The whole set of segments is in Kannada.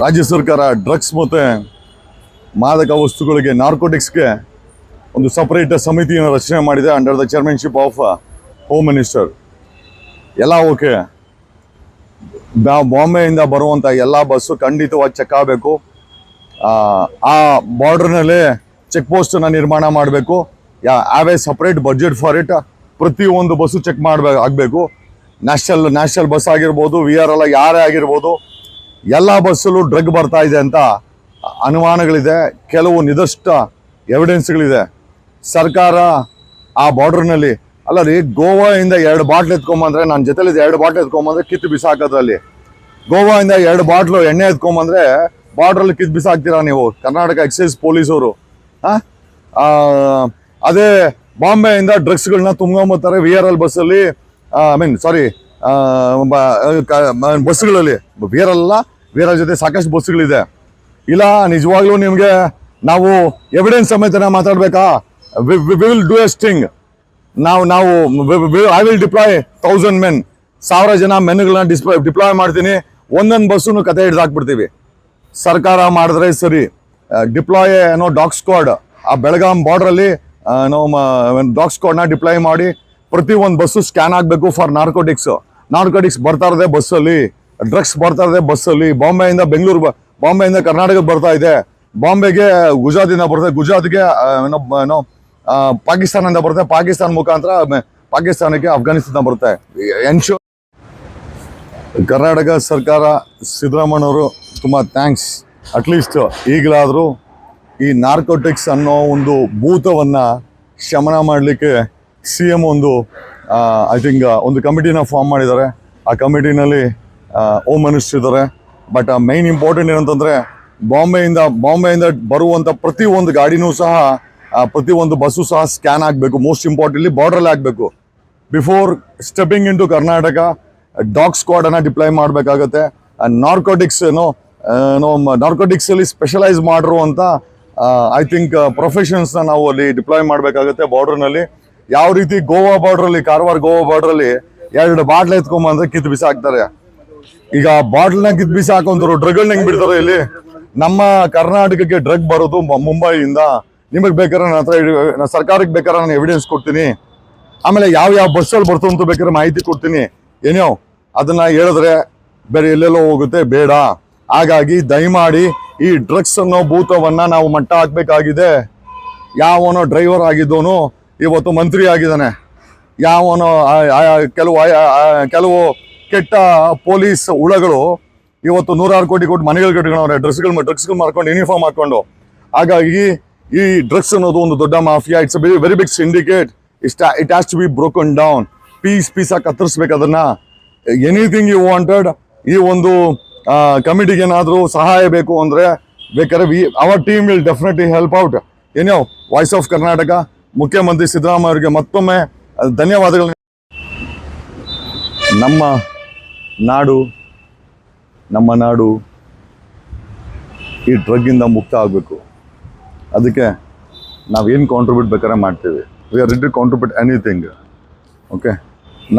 ರಾಜ್ಯ ಸರ್ಕಾರ ಡ್ರಗ್ಸ್ ಮತ್ತು ಮಾದಕ ವಸ್ತುಗಳಿಗೆ ನಾರ್ಕೋಟಿಕ್ಸ್ಗೆ ಒಂದು ಸಪರೇಟ್ ಸಮಿತಿಯನ್ನು ರಚನೆ ಮಾಡಿದೆ under the chairmanship of home minister. ಎಲ್ಲ ಓಕೆ. ಬಾಂಬೆಯಿಂದ ಬರುವಂಥ ಎಲ್ಲ ಬಸ್ಸು ಖಂಡಿತವಾಗಿ ಚೆಕ್ ಆಗಬೇಕು. ಆ ಬಾರ್ಡ್ರ್ನಲ್ಲಿ ಚೆಕ್ ಪೋಸ್ಟನ್ನು ನಿರ್ಮಾಣ ಮಾಡಬೇಕು. Have A separate budget for it. ಪ್ರತಿಯೊಂದು ಬಸ್ಸು ಚೆಕ್ ಆಗಬೇಕು. ನ್ಯಾಷನಲ್ ಬಸ್ ಆಗಿರ್ಬೋದು, VRL ಯಾರೇ ಆಗಿರ್ಬೋದು, ಎಲ್ಲ ಬಸ್ಸಲ್ಲೂ ಡ್ರಗ್ ಬರ್ತಾ ಇದೆ ಅಂತ ಅನುಮಾನಗಳಿದೆ. ಕೆಲವು ನಿರ್ದಿಷ್ಟ ಎವಿಡೆನ್ಸ್ಗಳಿದೆ. ಸರ್ಕಾರ ಆ ಬಾರ್ಡ್ರ್ನಲ್ಲಿ ಅಲ್ಲ ರೀ, ಗೋವಾದಿಂದ 2 ಬಾಟ್ಲ್ ಎತ್ಕೊಂಬಂದ್ರೆ, ನನ್ನ ಜೊತೆಲಿದ್ದು 2 ಬಾಟ್ಲ್ ಎತ್ಕೊಂಬಂದ್ರೆ ಕಿತ್ತು ಬಿಸಾಕೋದ್ರಲ್ಲಿ. ಗೋವಾದಿಂದ 2 ಬಾಟ್ಲು ಎಣ್ಣೆ ಎತ್ಕೊಂಬಂದ್ರೆ ಬಾರ್ಡ್ರಲ್ಲಿ ಕಿತ್ತು ಬಿಸಾಕ್ತೀರಾ ನೀವು, ಕರ್ನಾಟಕ ಎಕ್ಸೈಸ್ ಪೊಲೀಸವರು. ಅದೇ ಬಾಂಬೆಯಿಂದ ಡ್ರಗ್ಸ್ಗಳನ್ನ ತುಂಬ್ಕೊಂಬತ್ತಾರೆ VRL ಬಸ್ಸಲ್ಲಿ, ಬಸ್ಗಳಲ್ಲಿ. VRL ಜೊತೆ ಸಾಕಷ್ಟು ಬಸ್ಸುಗಳಿದೆ. ಇಲ್ಲ ನಿಜವಾಗ್ಲೂ ನಿಮಗೆ ನಾವು ಎವಿಡೆನ್ಸ್ ಸಮೇತನ ಮಾತಾಡ್ಬೇಕಾ? We will do a sting. I will deploy 1000 men, 1000 ಜನ ಮೆನ್ಗಳನ್ನ ಡಿಪ್ಲಾಯ್ ಮಾಡ್ತೀನಿ. ಒಂದೊಂದು ಬಸ್ಸನ್ನು ಕತೆ ಹಿಡ್ದಾಕ್ಬಿಡ್ತೀವಿ. ಸರ್ಕಾರ ಮಾಡಿದ್ರೆ ಸರಿ. ಡಿಪ್ಲಾಯ್ ಡಾಗ್ ಸ್ಕ್ವಾಡ್, ಆ ಬೆಳಗಾಂ ಬಾರ್ಡ್ರಲ್ಲಿ ಡಾಗ್ ಸ್ಕ್ವಾಡ್ನ ಡಿಪ್ಲಾಯ್ ಮಾಡಿ ಪ್ರತಿಯೊಂದು ಬಸ್ಸು ಸ್ಕ್ಯಾನ್ ಆಗಬೇಕು ಫಾರ್ ನಾರ್ಕೋಟಿಕ್ಸ್ ಬರ್ತಾ ಇರೋದೇ ಬಸ್ಸಲ್ಲಿ, ಡ್ರಗ್ಸ್ ಬರ್ತಾ ಇದೆ ಬಸ್ಸಲ್ಲಿ. ಬಾಂಬೆಯಿಂದ ಕರ್ನಾಟಕ ಬರ್ತಾ ಇದೆ, ಬಾಂಬೆಗೆ ಗುಜರಾತಿಂದ ಬರ್ತದೆ, ಗುಜರಾತ್ಗೆ ಪಾಕಿಸ್ತಾನದಿಂದ ಬರುತ್ತೆ, ಪಾಕಿಸ್ತಾನ ಮುಖಾಂತರ ಪಾಕಿಸ್ತಾನಕ್ಕೆ ಅಫ್ಘಾನಿಸ್ತಾನ ಬರುತ್ತೆ. ಎನ್ಶೂರ್ ಕರ್ನಾಟಕ ಸರ್ಕಾರ, ಸಿದ್ದರಾಮಯ್ಯನವರು ತುಂಬ ಥ್ಯಾಂಕ್ಸ್. ಅಟ್ಲೀಸ್ಟ್ ಈಗಲಾದರೂ ಈ ನಾರ್ಕೋಟಿಕ್ಸ್ ಅನ್ನೋ ಒಂದು ಭೂತವನ್ನು ಶಮನ ಮಾಡಲಿಕ್ಕೆ CM ಐ ಥಿಂಕ್ ಒಂದು ಕಮಿಟಿನ ಫಾರ್ಮ್ ಮಾಡಿದ್ದಾರೆ. ಆ ಕಮಿಟಿನಲ್ಲಿ ಹೋಮ್ ಮಿನಿಸ್ಟರ್ ಇದ್ದಾರೆ. ಬಟ್ ಮೈನ್ ಇಂಪಾರ್ಟೆಂಟ್ ಏನಂತಂದರೆ, ಬಾಂಬೆಯಿಂದ ಬರುವಂಥ ಪ್ರತಿಯೊಂದು ಗಾಡಿನೂ ಸಹ, ಪ್ರತಿಯೊಂದು ಬಸ್ಸು ಸಹ ಸ್ಕ್ಯಾನ್ ಆಗಬೇಕು. ಮೋಸ್ಟ್ ಇಂಪಾರ್ಟೆಂಟ್ಲಿ ಬಾರ್ಡ್ರಲ್ಲಿ ಆಗಬೇಕು. Before stepping in to Karnataka, dog ಸ್ಕ್ವಾಡನ್ನು ಡಿಪ್ಲಾಯ್ ಮಾಡಬೇಕಾಗತ್ತೆ. ನಾರ್ಕೋಟಿಕ್ಸಲ್ಲಿ ಸ್ಪೆಷಲೈಸ್ ಮಾಡಿರುವಂಥ ಐ ಥಿಂಕ್ ಪ್ರೊಫೆಷನ್ಸ್ನ ನಾವು ಅಲ್ಲಿ ಡಿಪ್ಲಾಯ್ ಮಾಡಬೇಕಾಗತ್ತೆ ಬಾರ್ಡ್ರ್ನಲ್ಲಿ. ಯಾವ ರೀತಿ ಕಾರವಾರ ಗೋವಾ ಬಾರ್ಡ್ರಲ್ಲಿ 2 ಬಾಟ್ಲ್ ಎತ್ಕೊಂಬಂದ್ರೆ ಕಿತ್ತು ಬಿಸಾಕ್ತಾರೆ. ಈಗ ಬಾಟ್ಲನ್ನ ಕಿತ್ತು ಬಿಸಾಕೊಂತರು ಡ್ರಗ್ಗಳನ್ನ ಹೆಂಗೆ ಬಿಡ್ತಾರೆ ಇಲ್ಲಿ? ನಮ್ಮ ಕರ್ನಾಟಕಕ್ಕೆ ಡ್ರಗ್ ಬರೋದು ಮುಂಬೈಯಿಂದ. ನಿಮಗೆ ಬೇಕಾದ್ರೆ ನನ್ನ ಸರ್ಕಾರಕ್ಕೆ ಬೇಕಾದ್ರೆ ನಾನು ಎವಿಡೆನ್ಸ್ ಕೊಡ್ತೀನಿ. ಆಮೇಲೆ ಯಾವ ಬಸ್ಸಲ್ಲಿ ಬರ್ತೋ ಅಂತ ಬೇಕಾದ್ರೆ ಮಾಹಿತಿ ಕೊಡ್ತೀನಿ. ಏನೋ ಅದನ್ನ ಹೇಳಿದ್ರೆ ಬೇರೆ ಎಲ್ಲೆಲ್ಲೋ ಹೋಗುತ್ತೆ, ಬೇಡ. ಹಾಗಾಗಿ ದಯಮಾಡಿ ಈ ಡ್ರಗ್ಸ್ ಅನ್ನೋ ಭೂತವನ್ನ ನಾವು ಮಟ್ಟ ಹಾಕ್ಬೇಕಾಗಿದೆ. ಯಾವನೋ ಡ್ರೈವರ್ ಆಗಿದ್ದವನು ಇವತ್ತು ಮಂತ್ರಿ ಆಗಿದ್ದಾನೆ. ಯಾವನೋ ಕೆಲವು ಕೆಟ್ಟ ಪೊಲೀಸ್ ಹುಳಗಳು ಇವತ್ತು 100 ಕೋಟಿ ಕೊಟ್ಟು ಮನೆಗಳು ಕಟ್ಕೊಂಡವ್ರೆ, ಡ್ರಗ್ಸ್ಗಳು ಮಾರ್ಕೊಂಡು, ಯೂನಿಫಾರ್ಮ್ ಹಾಕೊಂಡು. ಹಾಗಾಗಿ ಈ ಡ್ರಗ್ಸ್ ಅನ್ನೋದು ಒಂದು ದೊಡ್ಡ mafia. It's very big syndicate. It has to be broken down. ಪೀಸಾಗಿ ಕತ್ತರಿಸ್ಬೇಕು ಅದನ್ನ. ಎನಿಥಿಂಗ್ ಯು ವಾಂಟೆಡ್, ಈ ಒಂದು ಕಮಿಟಿಗೆ ಏನಾದರೂ ಸಹಾಯ ಬೇಕು ಅಂದರೆ ಬೇಕಾದ್ರೆ our team will definitely help out. Voice of Karnataka ಮುಖ್ಯಮಂತ್ರಿ ಸಿದ್ದರಾಮಯ್ಯ ಅವರಿಗೆ ಮತ್ತೊಮ್ಮೆ ಧನ್ಯವಾದಗಳು. ನಮ್ಮ ನಾಡು ಈ ಡ್ರಗ್ಗಿಂದ ಮುಕ್ತ ಆಗಬೇಕು. ಅದಕ್ಕೆ ನಾವೇನು ಕಾಂಟ್ರಿಬ್ಯೂಟ್ ಬೇಕಾದ್ರೆ ಮಾಡ್ತೀವಿ. We are ready to contribute anything. Okay,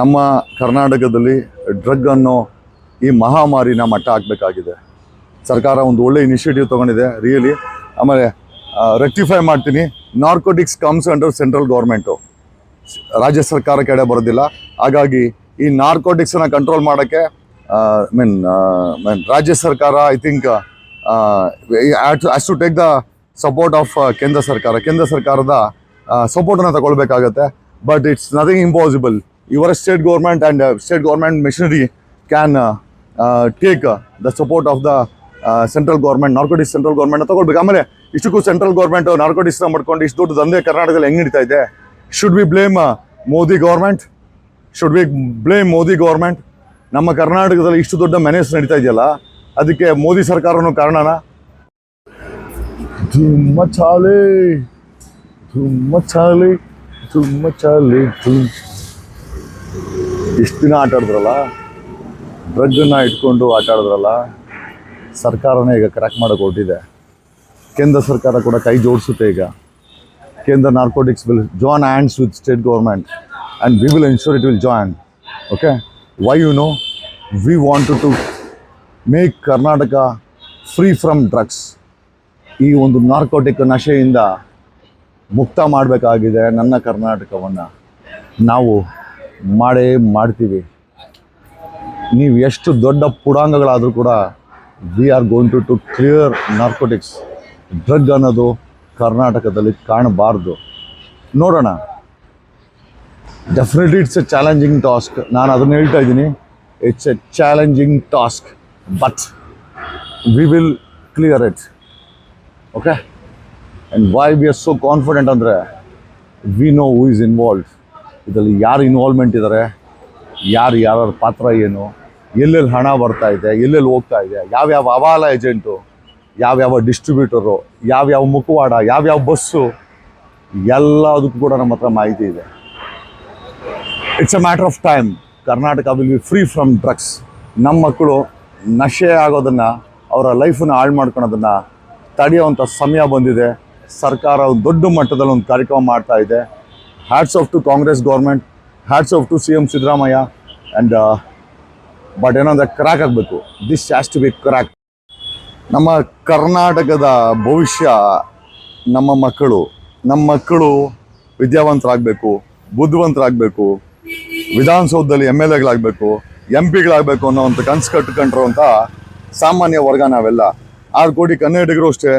ನಮ್ಮ ಕರ್ನಾಟಕದಲ್ಲಿ ಡ್ರಗ್ ಅನ್ನೋ ಈ ಮಹಾಮಾರಿನ ಮಟ್ಟ ಹಾಕಬೇಕಾಗಿದೆ. ಸರ್ಕಾರ ಒಂದು ಒಳ್ಳೆ ಇನಿಷಿಯೇಟಿವ್ ತೊಗೊಂಡಿದೆ ರಿಯಲಿ. ಆಮೇಲೆ ರೆಕ್ಟಿಫೈ ಮಾಡ್ತೀನಿ, narcotics comes under central government, ರಾಜ್ಯ ಸರ್ಕಾರ ಕಡೆ ಬರೋದಿಲ್ಲ. ಹಾಗಾಗಿ ಈ ನಾರ್ಕೋಟಿಕ್ಸನ್ನ ಕಂಟ್ರೋಲ್ ಮಾಡೋಕ್ಕೆ ರಾಜ್ಯ ಸರ್ಕಾರ I think has to take the support of ಕೇಂದ್ರ ಸರ್ಕಾರದ ಸಪೋರ್ಟನ್ನು ತಗೊಳ್ಬೇಕಾಗತ್ತೆ. But it's nothing impossible. Your state government and state government machinery can take the support of the central government. Narcotics central ಗೌರ್ಮೆಂಟ್ನ ತಗೊಳ್ಬೇಕು. ಆಮೇಲೆ ಇಷ್ಟಕ್ಕೂ ಸೆಂಟ್ರಲ್ ಗೌರ್ಮೆಂಟ್ ನಾರ್ಕೋಟಿಕ್ಸ್ನ ಮಾಡ್ಕೊಂಡು ಇಷ್ಟು ದೊಡ್ಡ ದಂಧೆ ಕರ್ನಾಟಕದಲ್ಲಿ ಹೆಂಗೆ ನಡೀತಾ ಇದೆ? Should we blame Modi government? ನಮ್ಮ ಕರ್ನಾಟಕದಲ್ಲಿ ಇಷ್ಟು ದೊಡ್ಡ ಮೆನೇಸ್ ನಡೀತಾ ಇದೆಯಲ್ಲ, ಅದಕ್ಕೆ ಮೋದಿ ಸರ್ಕಾರನೂ ಕಾರಣನಾ? ಇಷ್ಟು ದಿನ ಆಟ ಆಡಿದ್ರಲ್ಲ, ಡ್ರಗ್ಗನ್ನು ಇಟ್ಕೊಂಡು ಆಟ ಆಡಿದ್ರಲ್ಲ, ಸರ್ಕಾರನೇ ಈಗ ಕ್ರ್ಯಾಕ್ ಮಾಡೋಕೆ ಹೊರಟಿದೆ. ಕೇಂದ್ರ ಸರ್ಕಾರ ಕೂಡ ಕೈ ಜೋಡಿಸುತ್ತೆ. ಈಗ ಕೇಂದ್ರ narcotics will join hands with state government and we will ensure it will join. Okay, why we wanted to make Karnataka free from drugs. ಈ ಒಂದು ನಾರ್ಕೋಟಿಕ್ ನಶೆಯಿಂದ ಮುಕ್ತ ಮಾಡಬೇಕಾಗಿದೆ ನನ್ನ ಕರ್ನಾಟಕವನ್ನು. ನಾವು ಮಾಡೇ ಮಾಡ್ತೀವಿ. ನೀವು ಎಷ್ಟು ದೊಡ್ಡ ಪುಡಾಂಗಗಳಾದರೂ ಕೂಡ we are going to clear narcotics. Drug ಅನ್ನೋದು ಕರ್ನಾಟಕದಲ್ಲಿ ಕಾಣಬಾರ್ದು. ನೋಡೋಣ. Definitely it's a challenging task. ನಾನು ಅದನ್ನು ಹೇಳ್ತಾ ಇದ್ದೀನಿ, it's a challenging task, but we will clear it. Okay. And why we are so confident ಅಂದರೆ we know who is involve. ಇದರಲ್ಲಿ ಯಾರು ಇನ್ವಾಲ್ವ್ಮೆಂಟ್ ಇದ್ದಾರೆ, ಯಾರ ಪಾತ್ರ ಏನು, ಎಲ್ಲೆಲ್ಲಿ ಹಣ ಬರ್ತಾ ಇದೆ, ಎಲ್ಲೆಲ್ಲಿ ಹೋಗ್ತಾ ಇದೆ, ಯಾವ್ಯಾವ ಹವಾಲ ಏಜೆಂಟು, ಯಾವ್ಯಾವ ಡಿಸ್ಟ್ರಿಬ್ಯೂಟರು, ಯಾವ್ಯಾವ ಮುಖವಾಡ, ಯಾವ್ಯಾವ ಬಸ್ಸು, ಎಲ್ಲದಕ್ಕೂ ಕೂಡ ನಮ್ಮ ಹತ್ರ ಮಾಹಿತಿ ಇದೆ. It's a matter of time. Karnataka will be free from drugs. ನಮ್ಮ ಮಕ್ಕಳು ನಶೆ ಆಗೋದನ್ನು, ಅವರ ಲೈಫನ್ನು ಹಾಳು ಮಾಡ್ಕೊಳೋದನ್ನು ತಡೆಯುವಂಥ ಸಮಯ ಬಂದಿದೆ. ಸರ್ಕಾರ ಒಂದು ದೊಡ್ಡ ಮಟ್ಟದಲ್ಲಿ ಒಂದು ಕಾರ್ಯಕ್ರಮ ಮಾಡ್ತಾ ಇದೆ. Hats off to Congress government, hats off to CM Siddaramaiah. And but ಏನಂದರೆ ಕ್ರ್ಯಾಕ್ ಆಗಬೇಕು. This has to be crack. ನಮ್ಮ ಕರ್ನಾಟಕದ ಭವಿಷ್ಯ ನಮ್ಮ ಮಕ್ಕಳು ವಿದ್ಯಾವಂತರಾಗಬೇಕು, ಬುದ್ಧಿವಂತರಾಗಬೇಕು, ವಿಧಾನಸೌಧದಲ್ಲಿ MLAಗಳಾಗಬೇಕು, MP ಗಳಾಗಬೇಕು ಅನ್ನೋವಂಥ ಕನಸು ಕಟ್ಕೊಂಡಿರುವಂಥ ಸಾಮಾನ್ಯ ವರ್ಗ ನಾವೆಲ್ಲ. 6 ಕೋಟಿ ಕನ್ನಡಿಗರು ಅಷ್ಟೇ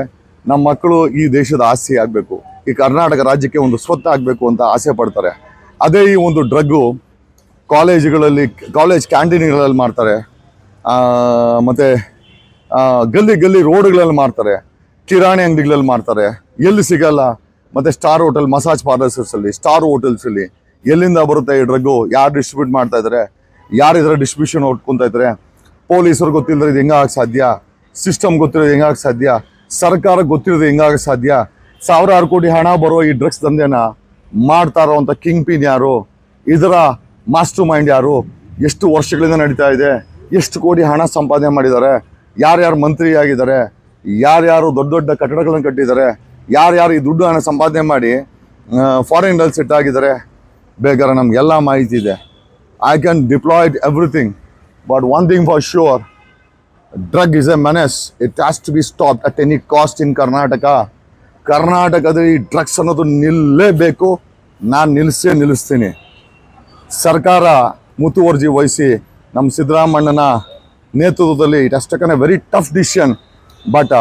ನಮ್ಮ ಮಕ್ಕಳು ಈ ದೇಶದ ಆಸ್ತಿ ಆಗಬೇಕು, ಈ ಕರ್ನಾಟಕ ರಾಜ್ಯಕ್ಕೆ ಒಂದು ಸ್ವತ್ತು ಆಗಬೇಕು ಅಂತ ಆಸೆ ಪಡ್ತಾರೆ. ಅದೇ ಈ ಒಂದು ಡ್ರಗ್ಗು ಕಾಲೇಜ್ ಕ್ಯಾಂಟೀನ್ಗಳಲ್ಲಿ ಮಾಡ್ತಾರೆ, ಮತ್ತು ಗಲ್ಲಿ ರೋಡ್ಗಳಲ್ಲಿ ಮಾಡ್ತಾರೆ, ಕಿರಾಣಿ ಅಂಗಡಿಗಳಲ್ಲಿ ಮಾಡ್ತಾರೆ, ಎಲ್ಲಿ ಸಿಗಲ್ಲ. ಮತ್ತು ಸ್ಟಾರ್ ಹೋಟೆಲ್, ಮಸಾಜ್ ಪಾರ್ಲರ್ಸಲ್ಲಿ, ಸ್ಟಾರ್ ಹೋಟೆಲ್ಸಲ್ಲಿ ಎಲ್ಲಿಂದ ಬರುತ್ತೆ ಈ ಡ್ರಗ್ಗು, ಯಾರು ಡಿಸ್ಟ್ರಿಬ್ಯೂಟ್ ಮಾಡ್ತಾ ಇದ್ದಾರೆ, ಯಾರು ಇದರ ಡಿಸ್ಟ್ರಿಬ್ಯೂಷನ್ ಹೊಡ್ಕೊತಾ ಇದ್ದಾರೆ, ಪೊಲೀಸರು ಗೊತ್ತಿಲ್ಲದ್ರೆ ಇದು ಹೆಂಗಾಗಕ್ಕೆ ಸಾಧ್ಯ, ಸಿಸ್ಟಮ್ ಗೊತ್ತಿರೋದು ಹೆಂಗಾಗಕ್ಕೆ ಸಾಧ್ಯ, ಸರ್ಕಾರ ಗೊತ್ತಿರೋದು ಹೆಂಗಾಗಕ್ಕೆ ಸಾಧ್ಯ. 1000 ಕೋಟಿ ಹಣ ಬರೋ ಈ ಡ್ರಗ್ಸ್ ದಂಧೆನ ಮಾಡ್ತಾ ಇರೋವಂಥ ಕಿಂಗ್ ಪಿನ್ ಯಾರು, ಇದರ ಮಾಸ್ಟರ್ ಮೈಂಡ್ ಯಾರು, ಎಷ್ಟು ವರ್ಷಗಳಿಂದ ನಡೀತಾ ಇದೆ, ಎಷ್ಟು ಕೋಟಿ ಹಣ ಸಂಪಾದನೆ ಮಾಡಿದ್ದಾರೆ, ಯಾರ್ಯಾರು ಮಂತ್ರಿ ಆಗಿದ್ದಾರೆ, ಯಾರ್ಯಾರು ದೊಡ್ಡ ದೊಡ್ಡ ಕಟ್ಟಡಗಳನ್ನು ಕಟ್ಟಿದ್ದಾರೆ, ಯಾರ್ಯಾರು ಈ ದುಡ್ಡು ಹಣ ಸಂಪಾದನೆ ಮಾಡಿ ಫಾರಿನ್ನಲ್ಲಿ ಸೆಟ್ ಆಗಿದ್ದಾರೆ, ಬೇಕಾದ್ರೆ ನಮಗೆಲ್ಲ ಮಾಹಿತಿ ಇದೆ. I can deployed everything, but one thing for sure, drug is a menace. It has to be stopped at any cost in Karnataka. ಕರ್ನಾಟಕದಲ್ಲಿ ಡ್ರಗ್ಸ್ ಅನ್ನೋದು ನಿಲ್ಲಲೇಬೇಕು. ನಾನು ನಿಲ್ಲಿಸ್ತೀನಿ. ಸರ್ಕಾರ ಮುತುವರ್ಜಿ ವಹಿಸಿ ನಮ್ಮ ಸಿದ್ದರಾಮಣ್ಣನ ನೇತೃತ್ವದಲ್ಲಿ it has taken a very tough decision, but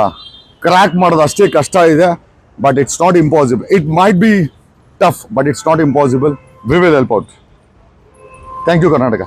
crack ಮಾಡೋದು ಅಷ್ಟೇ ಕಷ್ಟ ಇದೆ. But it's not impossible. It might be tough, but it's not impossible. We will help out. Thank you Karnataka.